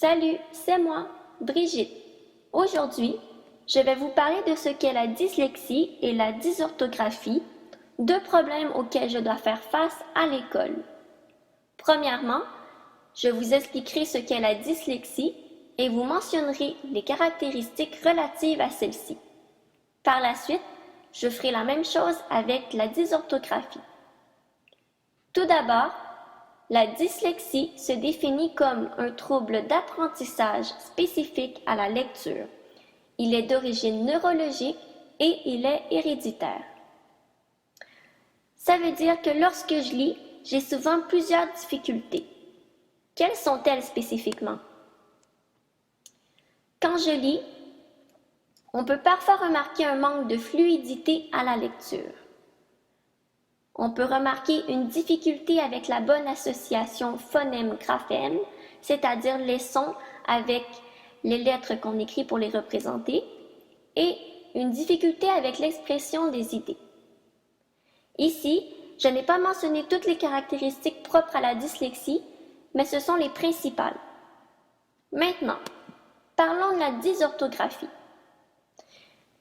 Salut, c'est moi, Brigitte. Aujourd'hui, je vais vous parler de ce qu'est la dyslexie et la dysorthographie, deux problèmes auxquels je dois faire face à l'école. Premièrement, je vous expliquerai ce qu'est la dyslexie et vous mentionnerai les caractéristiques relatives à celle-ci. Par la suite, je ferai la même chose avec la dysorthographie. Tout d'abord, la dyslexie se définit comme un trouble d'apprentissage spécifique à la lecture. Il est d'origine neurologique et il est héréditaire. Ça veut dire que lorsque je lis, j'ai souvent plusieurs difficultés. Quelles sont-elles spécifiquement? Quand je lis, on peut parfois remarquer un manque de fluidité à la lecture. On peut remarquer une difficulté avec la bonne association phonème-graphème, c'est-à-dire les sons avec les lettres qu'on écrit pour les représenter, et une difficulté avec l'expression des idées. Ici, je n'ai pas mentionné toutes les caractéristiques propres à la dyslexie, mais ce sont les principales. Maintenant, parlons de la dysorthographie.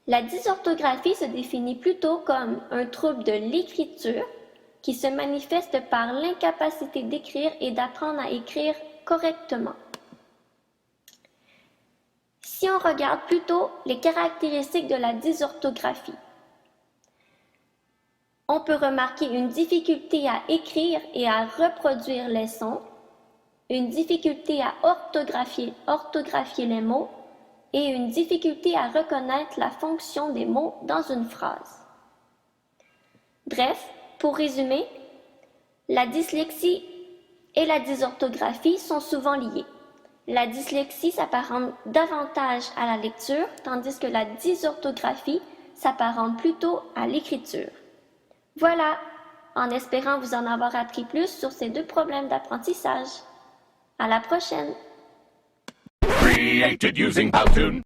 La dysorthographie se définit plutôt comme un trouble de l'écriture qui se manifeste par l'incapacité d'écrire et d'apprendre à écrire correctement. Si on regarde plutôt les caractéristiques de la dysorthographie, on peut remarquer une difficulté à écrire et à reproduire les sons, une difficulté à orthographier les mots et une difficulté à reconnaître la fonction des mots dans une phrase. Bref, pour résumer, la dyslexie et la dysorthographie sont souvent liées. La dyslexie s'apparente davantage à la lecture, tandis que la dysorthographie s'apparente plutôt à l'écriture. Voilà, en espérant vous en avoir appris plus sur ces deux problèmes d'apprentissage. À la prochaine! Created using Powtoon.